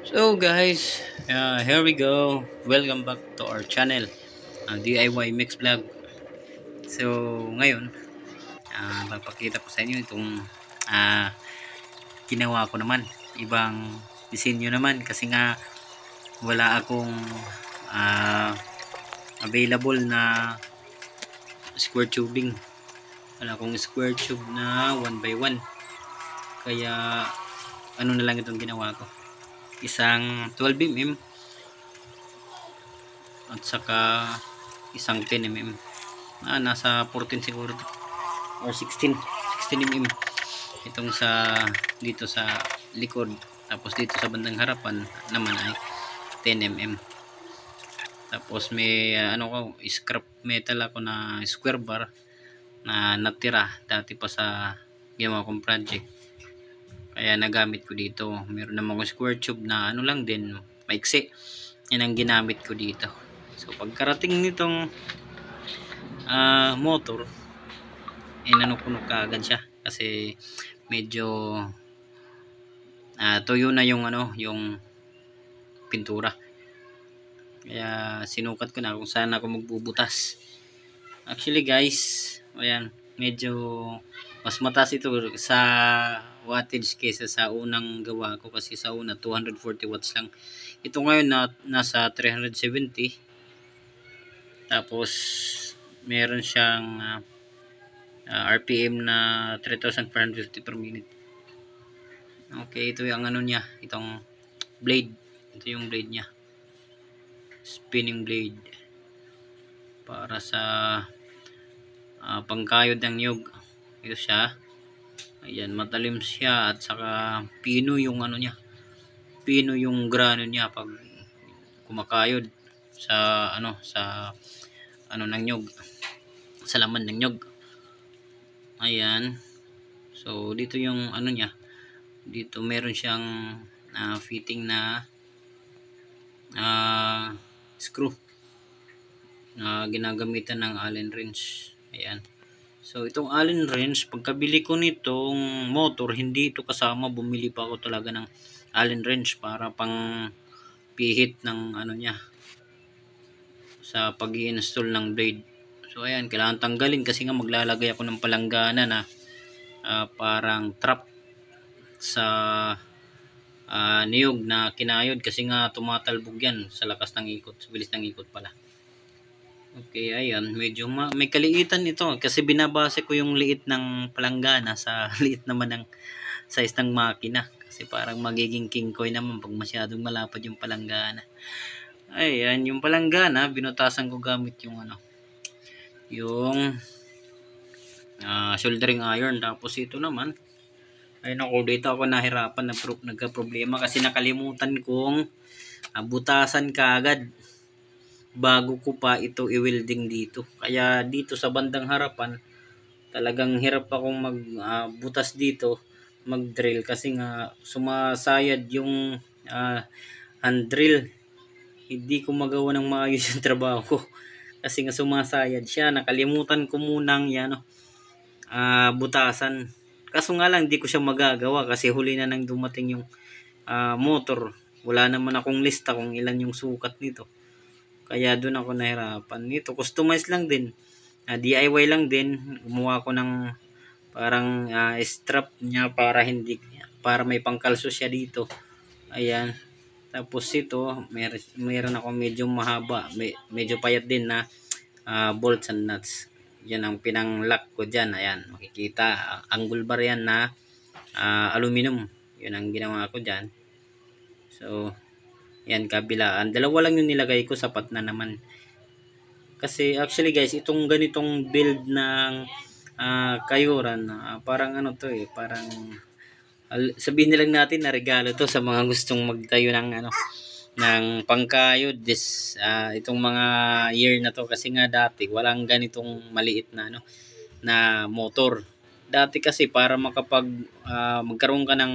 So guys, here we go. Welcome back to our channel, DIY Mix Vlog. So ngayon, papakita ko sa inyo itong uh, ginawa ko naman. Ibang disenyo naman kasi nga wala akong uh, available na square tubing. Wala akong square tube na 1x1. Kaya ano na lang itong ginawa ko. Isang 12mm at saka isang 10mm. Nasa 14 siguro or 16mm itong sa dito sa likod, tapos dito sa bandang harapan naman ay 10mm. Tapos may ano ko, scrap metal ako na square bar na natira dati pa sa ginawa kong project, kaya nagamit ko dito. Meron naman akong square tube na ano lang din, maiksi. Yan ang ginamit ko dito. So pagkarating nitong motor, inano-kuno kaagad siya kasi medyo tuyo na yung ano, yung pintura. Kaya sinukat ko na kung saan ako magbubutas. Actually guys, ayan, medyo mas mataas ito sa wattage kaysa sa unang gawa ko, kasi sa una 240 watts lang. Ito ngayon nasa 370. Tapos meron siyang RPM na 3,450 per minute. Okay, ito yung ano niya, itong blade. Ito yung blade niya, spinning blade para sa pangkayod ng nyug. Ito siya, ayan, matalim siya at saka pino yung ano niya, pino yung grano niya pag kumakayod sa ano ng nyug, sa laman ng nyug. Ayan, so dito yung ano niya, dito meron siyang fitting na screw na ginagamitan ng Allen wrench. Ayan, so itong Allen wrench, pagkabili ko nitong motor, hindi ito kasama. Bumili pa ako talaga ng Allen wrench para pang pihit ng ano niya sa pag-i-install ng blade. So ayan, kailangan tanggalin kasi nga maglalagay ako ng palanggana na parang trap sa niyog na kinayod, kasi nga tumatalbog yan sa lakas ng ikot, sa bilis ng ikot pala. Okay, ayan, medyo may kaliitan ito kasi binabase ko yung liit ng palanggana sa liit naman ng size ng makina, kasi parang magiging king koy naman pag masyadong malapad yung palanggana. Ayan, yung palanggana binutasan ko gamit yung ano, yung soldering iron. Tapos ito naman, ay naku, dito ako nahirapan, nagka-problema kasi nakalimutan kong butasan kaagad bago ko pa ito i-welding dito. Kaya dito sa bandang harapan, talagang hirap akong magbutas dito, mag-drill, kasi nga sumasayad yung hand drill. Hindi ko magawa ng maayos yung trabaho ko kasi nga sumasayad siya. Nakalimutan ko munang yan, butasan. Kaso nga lang, hindi ko siya magagawa kasi huli na nang dumating yung motor. Wala naman akong lista kung ilan yung sukat nito. Kaya doon ako nahirapan. Nito, customize lang din. DIY lang din. Gumawa ko ng parang strap niya para may pangkalso siya dito. Ayan. Tapos ito, meron ako medyo mahaba, medyo payat din na bolts and nuts. Yan ang pinang-lock ko dyan. Ayan, makikita. Angle bar yan na aluminum. Yun ang ginawa ko dyan. So, yan, kabilaan. Dalawa lang yung nilagay ko, sapat na naman. Kasi actually guys, itong ganitong build ng kayuran, parang ano to parang sabihin nilang natin na regalo to sa mga gustong magtayo ng ano, ng pangkayod itong mga year na to, kasi nga dati walang ganitong maliit na ano na motor. Dati kasi para magkaroon ka ng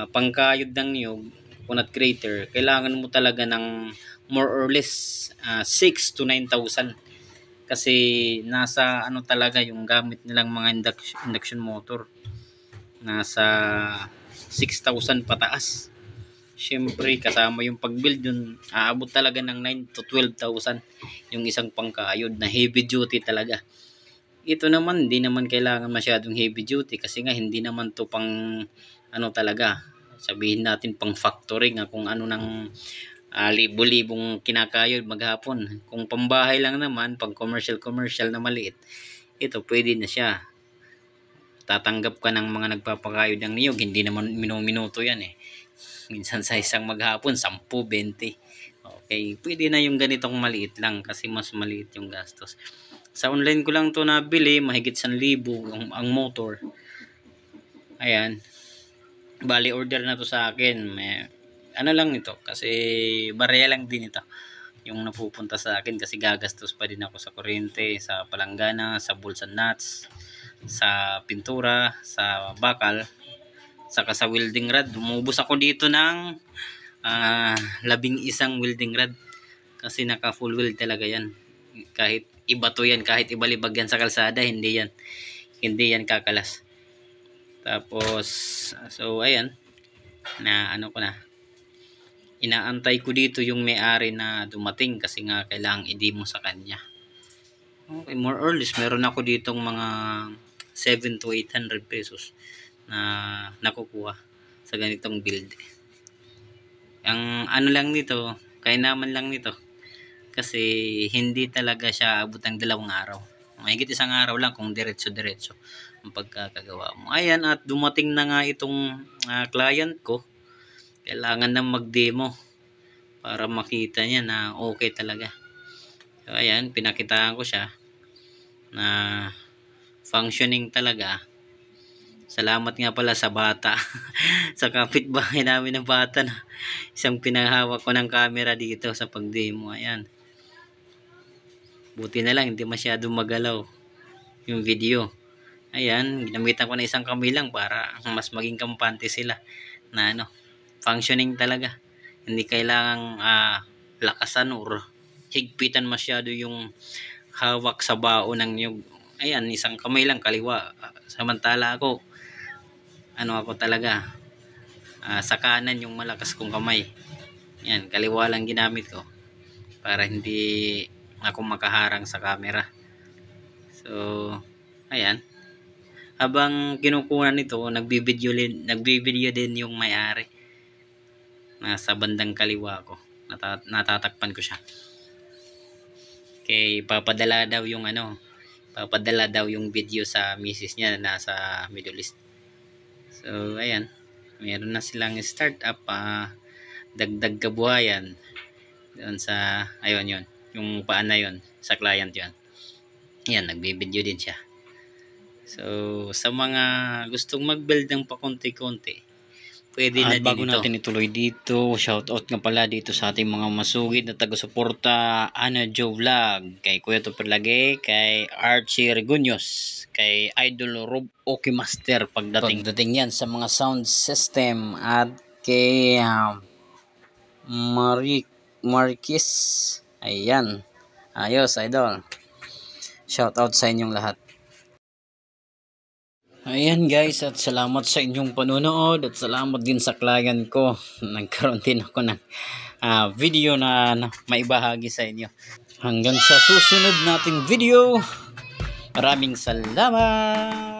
pangkayod ng niyog, coconut crater, kailangan mo talaga ng more or less 6 to 9,000, kasi nasa ano talaga yung gamit nilang mga induction motor, nasa 6,000 pataas. Siyempre, kasama yung pag-build yun, aabot talaga ng 9 to 12,000 yung isang pangkayod na heavy duty talaga. Ito naman, hindi naman kailangan masyadong heavy duty kasi nga hindi naman to pang ano talaga. Sabihin natin pang factory nga kung ano ng libo-libong kinakayod maghapon. Kung pambahay lang naman, pang commercial na maliit, ito pwede na siya. Tatanggap ka ng mga nagpapakayod ng niyog, hindi naman minuto yan eh. Minsan sa isang maghapon 10, 20. Okay, pwede na yung ganitong maliit lang kasi mas maliit yung gastos. Sa online ko lang to nabili, mahigit 1,000 ang motor. Ayan. Bali order na to sa akin. May, ano lang nito kasi barya lang din ito yung napupunta sa akin kasi gagastos pa din ako sa kuryente, sa palanggana, sa bolts and nuts, sa pintura, sa bakal, saka sa welding rod. Umubos ako dito ng 11 welding rod kasi naka full weld talaga yan. Kahit iba to yan, kahit ibalibag yan sa kalsada, hindi yan kakalas. Tapos so ayan, na ano ko na, inaantay ko dito yung may-ari na dumating kasi nga kailangang i-demo sa kanya. Okay, more or less meron ako ditong mga 7 to 800 pesos na nakukuha sa ganitong build. Ang ano lang nito, kaya naman lang nito kasi hindi talaga siya abot ng 2 araw. Mahigit 1 araw lang kung diretso-diretso ang pagkakagawa mo. Ayan, at dumating na nga itong client ko. Kailangan na mag-demo para makita niya na okay talaga. So ayan, pinakitaan ko siya na functioning talaga. Salamat nga pala sa bata. Sa kapitbahay namin ng bata na isang pinahawak ko ng camera dito sa pag-demo. Ayan. Buti na lang hindi masyadong magalaw yung video. Ayan, ginamitan ko na isang kamay lang para mas maging kampante sila na ano, functioning talaga. Hindi kailangang lakasan or higpitan masyado yung hawak sa bao ng nyug. Ayan, isang kamay lang kaliwa. Samantala ako, ano ako talaga, sa kanan yung malakas kong kamay. Yan, kaliwa lang ginamit ko para hindi ako makaharang sa camera. So, ayan. Habang kinukunan nito, nagbibideo din yung may-ari. Nasa bandang kaliwa ko. Natatakpan ko siya. Okay, papadala daw yung video sa misis niya na nasa Middle East. So, ayan. Meron na silang startup, dagdag kabuhayan doon sa, ayun yun, yung paan na yun, sa client yun. Ayan, nagbibideo din siya. So, sa mga gustong mag-build ng pakunti-kunti, pwede na din bago ito. Natin ituloy dito, shoutout nga pala dito sa ating mga masugid na taga-suporta, Ana Joe Vlog, kay Kuya Tupperlagay, kay Archie Regunyos, kay Idol Rob Okimaster pagdating yan sa mga sound system, at kay Marquis. Ayan. Ayos, Idol. Shoutout sa inyong lahat. Ayan guys, at salamat sa inyong panonood at salamat din sa client ko. Nagkaroon din ako ng video na maibahagi sa inyo. Hanggang sa susunod nating video. Maraming salamat!